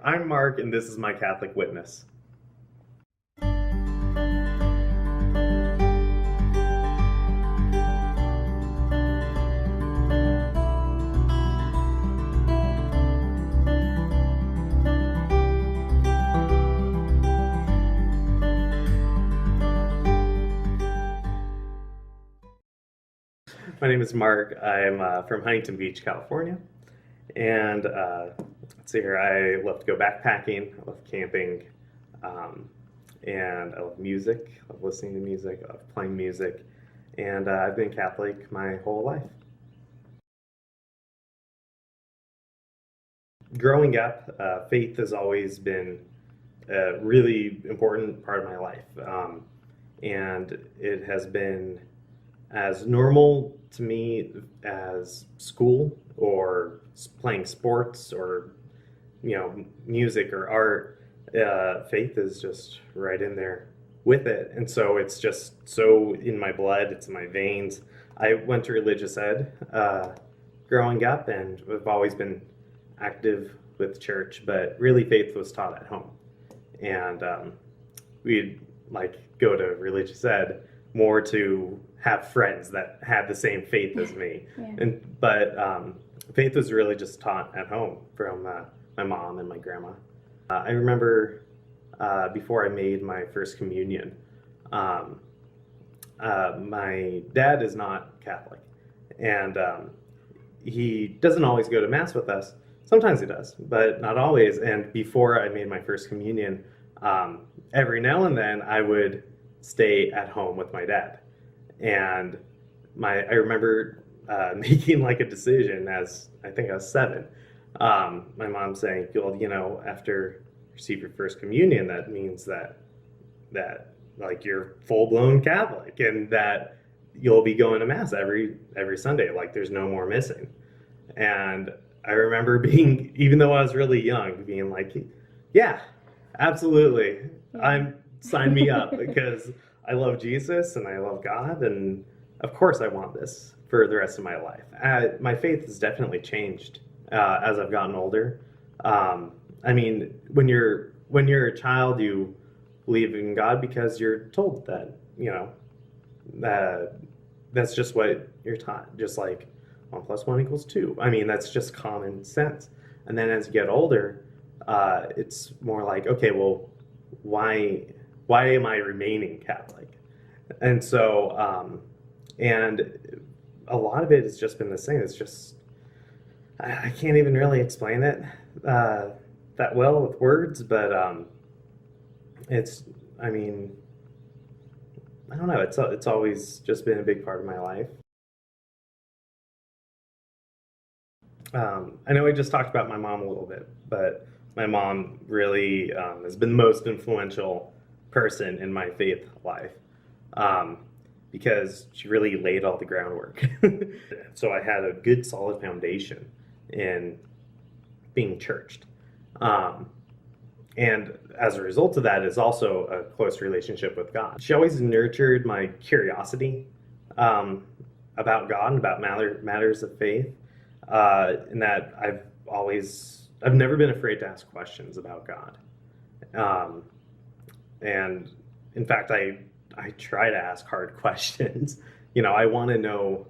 I'm Mark, and this is my Catholic Witness. My name is Mark. I'm from Huntington Beach, California. And let's see here, I love to go backpacking, I love camping, and I love music, I love listening to music, I love playing music. And I've been Catholic my whole life. Growing up, faith has always been a really important part of my life. And it has been as normal to me as school or playing sports or music or art. Faith is just right in there with it, and so it's just so in my blood. It's in my veins. I went to religious ed growing up, and I've always been active with church, but really faith was taught at home. And we'd go to religious ed more to have friends that had the same faith as me. Yeah. But faith was really just taught at home from my mom and my grandma. I remember before I made my first communion, my dad is not Catholic, and he doesn't always go to Mass with us. Sometimes he does, but not always. And before I made my first communion, every now and then I would stay at home with my dad. And I remember making a decision as I think I was 7. My mom saying, well, after you receive your first communion, that means that you're full-blown Catholic and that you'll be going to Mass every Sunday. There's no more missing. And I remember being, even though I was really young, being yeah, absolutely. Sign me up because I love Jesus and I love God, and of course I want this for the rest of my life. My faith has definitely changed as I've gotten older. When you're a child, you believe in God because you're told that, that's just what you're taught. Just 1 + 1 = 2. That's just common sense. And then as you get older, it's more okay, well, why am I remaining Catholic? And so, and a lot of it has just been the same. It's just, I can't even really explain it that well with words, but I don't know. It's always just been a big part of my life. I know I just talked about my mom a little bit, but my mom really has been the most influential person in my faith life because she really laid all the groundwork. So I had a good solid foundation in being churched. And as a result of that is also a close relationship with God. She always nurtured my curiosity about God and about matters of faith. In that I've never been afraid to ask questions about God. And in fact, I try to ask hard questions. I want to know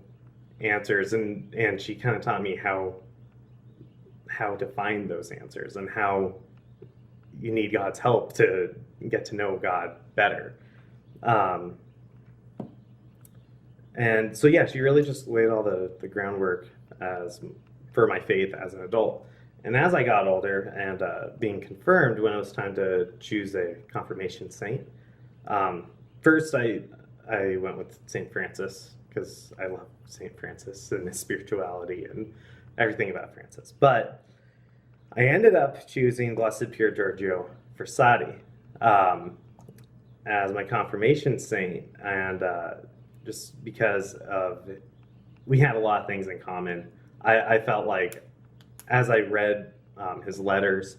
answers, and she kind of taught me how to find those answers and how you need God's help to get to know God better. And so, yeah, she really just laid all the groundwork for my faith as an adult. And as I got older and being confirmed when it was time to choose a confirmation saint, first I went with St. Francis because I love St. Francis and his spirituality and everything about Francis. But I ended up choosing Blessed Pier Giorgio Frassati as my confirmation saint, and just because we had a lot of things in common. I felt like as I read his letters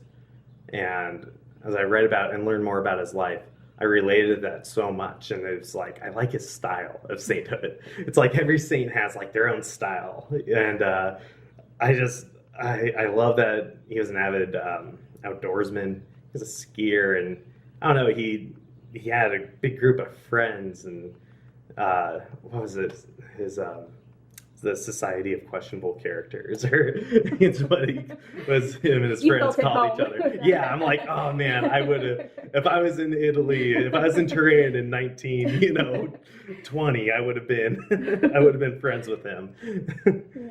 and as I read about and learned more about his life, I related that so much, and it's I like his style of sainthood. It's every saint has their own style, and I love that he was an avid outdoorsman. He's a skier, and I don't know. He had a big group of friends, and what was it? His the Society of Questionable Characters, or it's what he was. Him and his You friends felt at called each home. other. Yeah, I'm like, oh man, I would have if I was in Italy, if I was in Turin in 1920, I would have been friends with him. Yeah.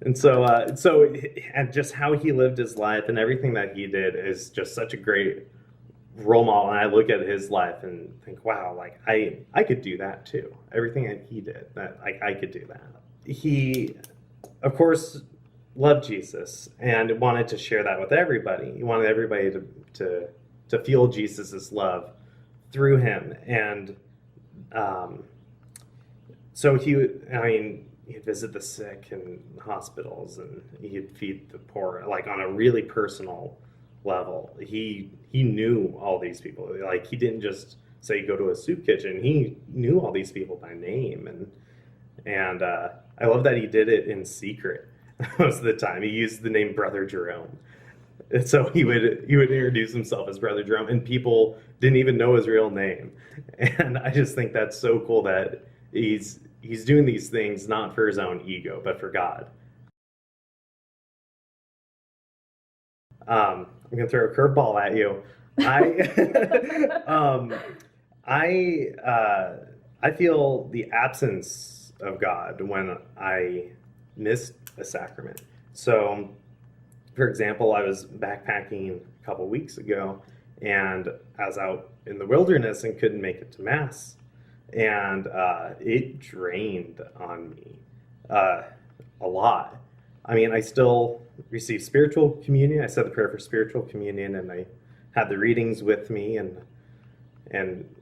And so, and just how he lived his life and everything that he did is just such a great role model. And I look at his life and think, wow, like I could do that too. Everything that he did, that I could do that. He, of course, loved Jesus and wanted to share that with everybody. He wanted everybody to feel Jesus's love through him. And so he'd visit the sick in hospitals, and he'd feed the poor, like on a really personal level. He knew all these people. Like, he didn't just say go to a soup kitchen. He knew all these people by name, and I love that he did it in secret most of the time. He used the name Brother Jerome. And so he would introduce himself as Brother Jerome, and people didn't even know his real name. And I just think that's so cool that he's doing these things not for his own ego, but for God. I'm gonna throw a curveball at you. I feel the absence of God when I miss a sacrament. So, for example, I was backpacking a couple weeks ago, and I was out in the wilderness and couldn't make it to Mass. And it drained on me a lot. I mean, I still received spiritual communion. I said the prayer for spiritual communion, and I had the readings with me. And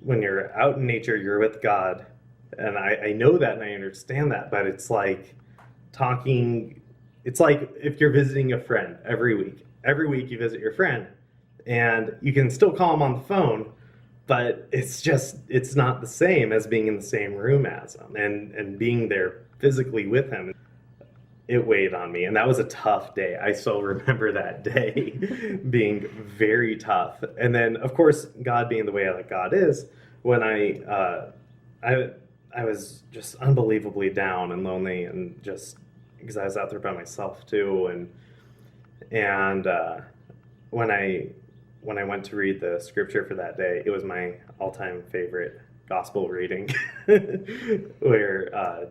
when you're out in nature, you're with God. And I know that and I understand that, but it's like talking, it's like if you're visiting a friend every week. Every week you visit your friend, and you can still call them on the phone, but it's not the same as being in the same room as him and being there physically with him. It weighed on me, and that was a tough day. I still remember that day being very tough. And then, of course, God being the way that God is, when I was just unbelievably down and lonely, and just because I was out there by myself too, and when I went to read the scripture for that day, it was my all-time favorite gospel reading, where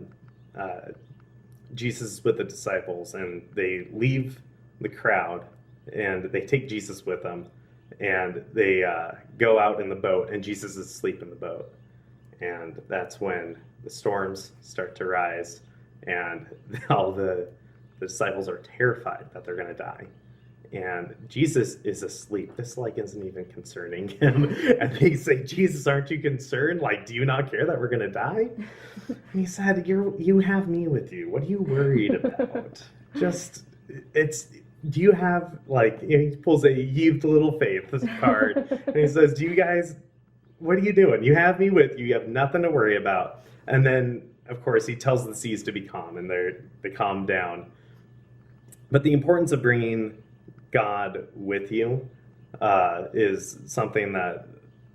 Jesus is with the disciples, and they leave the crowd, and they take Jesus with them, and they go out in the boat, and Jesus is asleep in the boat. And that's when the storms start to rise, and all the disciples are terrified that they're going to die. And Jesus is asleep. This isn't even concerning him. And they say, Jesus, aren't you concerned? Like, do you not care that we're going to die? And he said, you have me with you. What are you worried about? Do you have, he pulls a "You've little faith" this card. And he says, what are you doing? You have me with you. You have nothing to worry about. And then, of course, he tells the seas to be calm, and they calm down. But the importance of bringing God with you is something that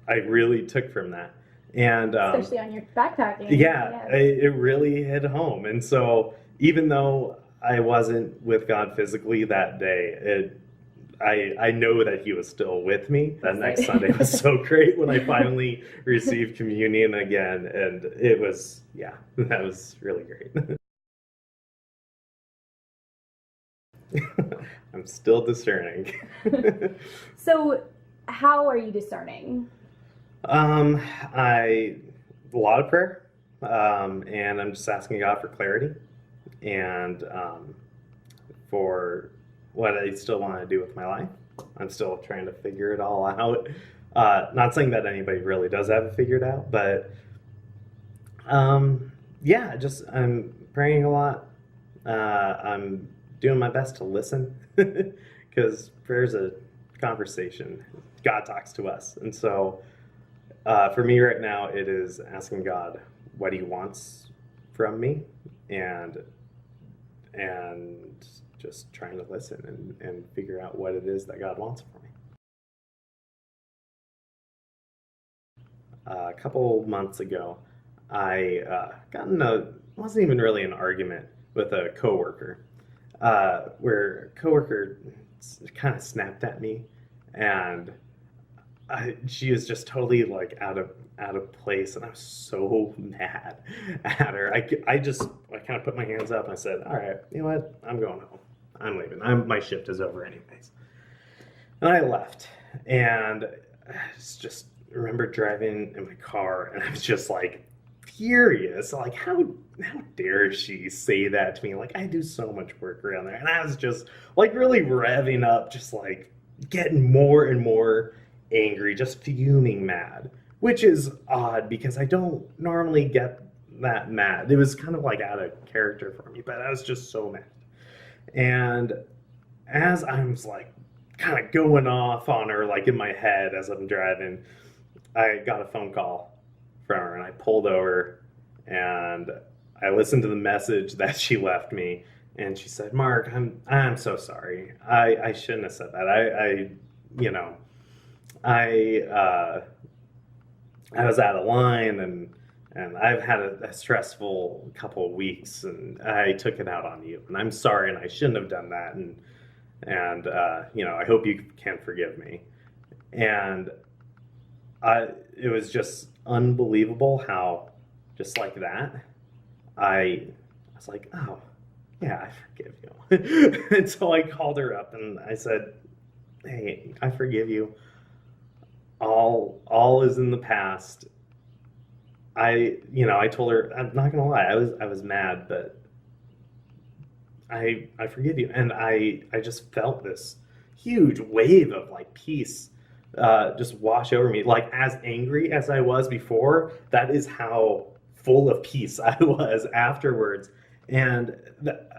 I really took from that. And especially on your backpacking. Yeah, it really hit home. And so even though I wasn't with God physically that day, I know that he was still with me. That next Sunday was so great when I finally received communion again. And it was, that was really great. I'm still discerning. So how are you discerning? A lot of prayer, and I'm just asking God for clarity and for what I still want to do with my life. I'm still trying to figure it all out. Not saying that anybody really does have it figured out, but I'm praying a lot. I'm doing my best to listen, because prayer's a conversation. God talks to us. And so for me right now, it is asking God what he wants from me, and just trying to listen and figure out what it is that God wants for me. A couple months ago, I wasn't even really an argument with a coworker, where a coworker kind of snapped at me, and she was just totally like out of place, and I was so mad at her. I kind of put my hands up and I said, "All right, you know what? I'm going home. I'm leaving. My shift is over anyways." And I left, and I just remember driving in my car, and I was just like furious. Like, how dare she say that to me? Like, I do so much work around there, and I was just like really revving up, just like getting more and more angry, just fuming mad, which is odd because I don't normally get that mad. It was kind of like out of character for me, but I was just so mad. And as I was like kind of going off on her, like in my head as I'm driving, I got a phone call from her, and I pulled over and I listened to the message that she left me, and she said, "Mark, I'm so sorry. I shouldn't have said that. I was out of line, and I've had a stressful couple of weeks, and I took it out on you, and I'm sorry, and I shouldn't have done that, and I hope you can forgive me." And it was just unbelievable how, just like that, I was like, "Oh, yeah, I forgive you." And so I called her up and I said, "Hey, I forgive you. All is in the past." I told her, I'm not gonna lie, I was mad, but I forgive you. And I just felt this huge wave of like peace just wash over me. Like, as angry as I was before, that is how full of peace I was afterwards. And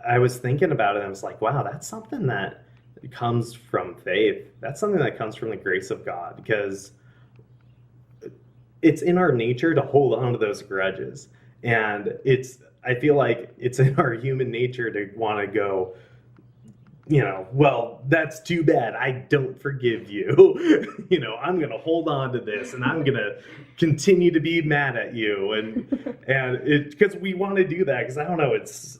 I was thinking about it, and I was like, wow, that's something that comes from faith. That's something that comes from the grace of God, because it's in our nature to hold on to those grudges. And I feel like it's in our human nature to want to go, well, that's too bad. I don't forgive you. I'm going to hold on to this, and I'm going to continue to be mad at you. And because we want to do that, because I don't know, it's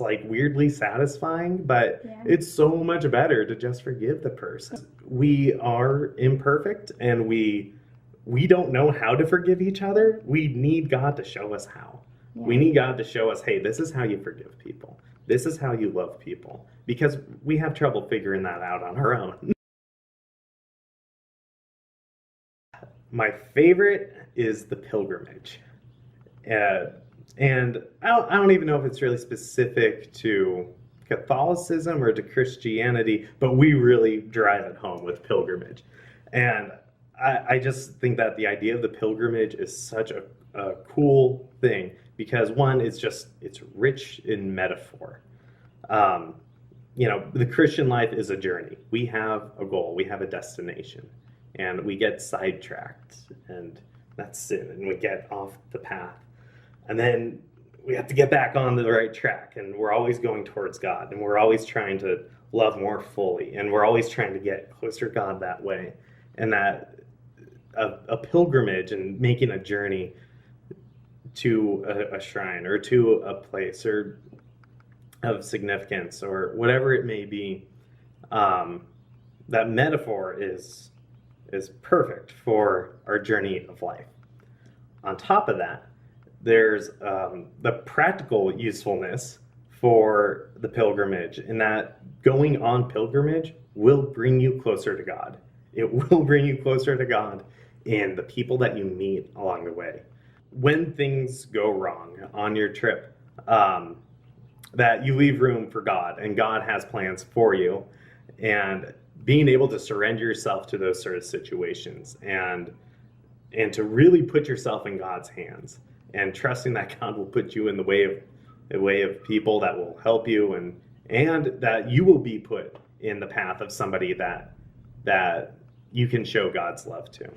like weirdly satisfying, but yeah, it's so much better to just forgive the person. We are imperfect, and we don't know how to forgive each other. We need God to show us how. Yeah. We need God to show us, hey, this is how you forgive people. This is how you love people, because we have trouble figuring that out on our own. My favorite is the pilgrimage. And I don't even know if it's really specific to Catholicism or to Christianity, but we really drive it home with pilgrimage. And I just think that the idea of the pilgrimage is such a cool thing, because one, it's rich in metaphor. The Christian life is a journey. We have a goal, we have a destination, and we get sidetracked, and that's sin, and we get off the path. And then we have to get back on the right track, and we're always going towards God, and we're always trying to love more fully, and we're always trying to get closer to God that way. And that a pilgrimage and making a journey to a shrine or to a place or of significance or whatever it may be, that metaphor is perfect for our journey of life. On top of that, there's the practical usefulness for the pilgrimage, in that going on pilgrimage will bring you closer to God. It will bring you closer to God in the people that you meet along the way. When things go wrong on your trip, that you leave room for God, and God has plans for you, and being able to surrender yourself to those sort of situations, and to really put yourself in God's hands, and trusting that God will put you in the way of people that will help you, and that you will be put in the path of somebody that you can show God's love to.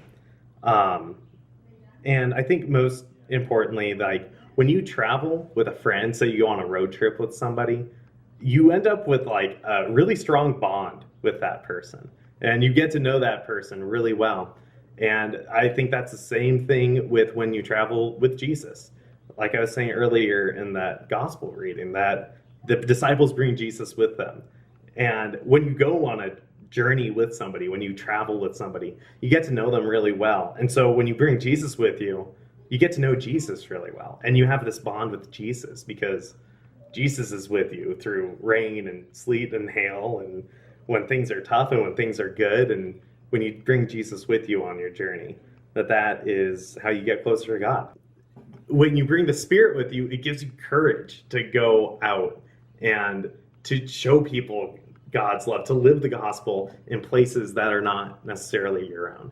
And I think most importantly, like when you travel with a friend, so you go on a road trip with somebody, you end up with like a really strong bond with that person, and you get to know that person really well. And I think that's the same thing with when you travel with Jesus. Like I was saying earlier in that gospel reading, that the disciples bring Jesus with them. And when you go on a journey with somebody, when you travel with somebody, you get to know them really well. And so when you bring Jesus with you, you get to know Jesus really well. And you have this bond with Jesus because Jesus is with you through rain and sleet and hail, and when things are tough and when things are good. And when you bring Jesus with you on your journey, that is how you get closer to God. When you bring the Spirit with you, it gives you courage to go out and to show people God's love, to live the gospel in places that are not necessarily your own.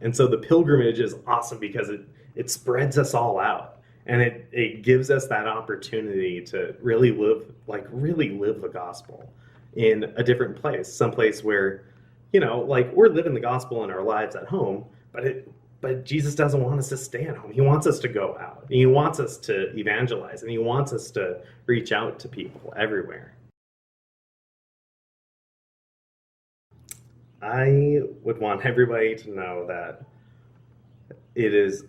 And so the pilgrimage is awesome because it spreads us all out, and it gives us that opportunity to really live the gospel in a different place, someplace where, like we're living the gospel in our lives at home, but Jesus doesn't want us to stay at home. He wants us to go out. He wants us to evangelize, and he wants us to reach out to people everywhere. I would want everybody to know that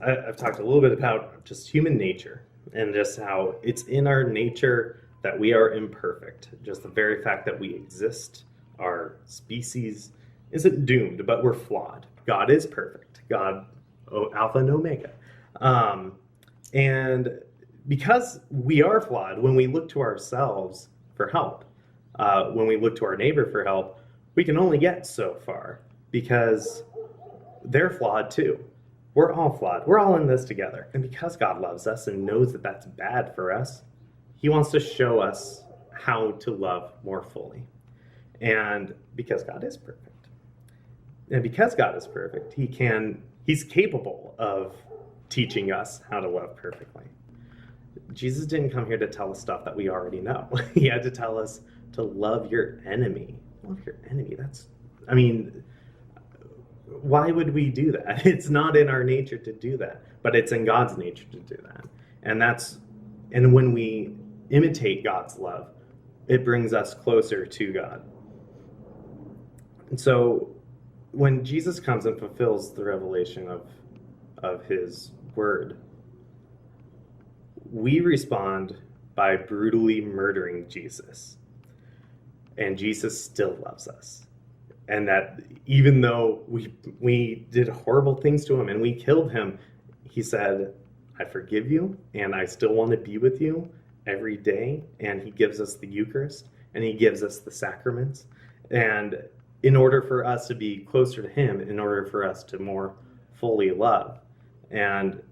I've talked a little bit about just human nature and just how it's in our nature that we are imperfect. Just the very fact that we exist, our species isn't doomed, but we're flawed. God is perfect. God, Alpha and Omega. And because we are flawed, when we look to ourselves for help, when we look to our neighbor for help, we can only get so far because they're flawed too. We're all flawed. We're all in this together. And because God loves us and knows that that's bad for us, he wants to show us how to love more fully. And because God is perfect. And because God is perfect, he's capable of teaching us how to love perfectly. Jesus didn't come here to tell us stuff that we already know. He had to tell us to love your enemy. Love your enemy. Why would we do that? It's not in our nature to do that, but it's in God's nature to do that. And when we imitate God's love, it brings us closer to God. And so when Jesus comes and fulfills the revelation of his word, we respond by brutally murdering Jesus. And Jesus still loves us. And that even though we did horrible things to him and we killed him, he said, I forgive you, and I still want to be with you every day. And he gives us the Eucharist, and he gives us the sacraments. And in order for us to be closer to him, in order for us to more fully love. And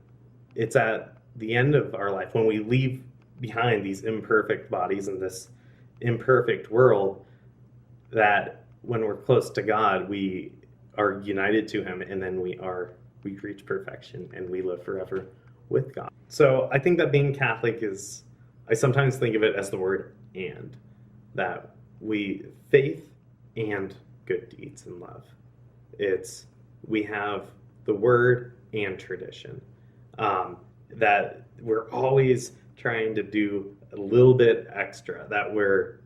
it's at the end of our life, when we leave behind these imperfect bodies and this imperfect world, that when we're close to God, we are united to him, and then we reach perfection and we live forever with God. So I think that being Catholic I sometimes think of it as the word and, that faith and good deeds and love. We have the word and tradition, that we're always trying to do a little bit extra, that we're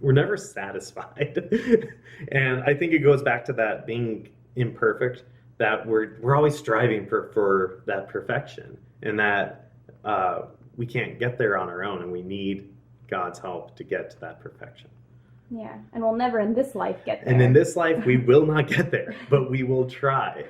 never satisfied. And I think it goes back to that being imperfect, that we're always striving for that perfection, and that we can't get there on our own, and we need God's help to get to that perfection. Yeah, and we'll never in this life get there. And in this life, we will not get there, but we will try.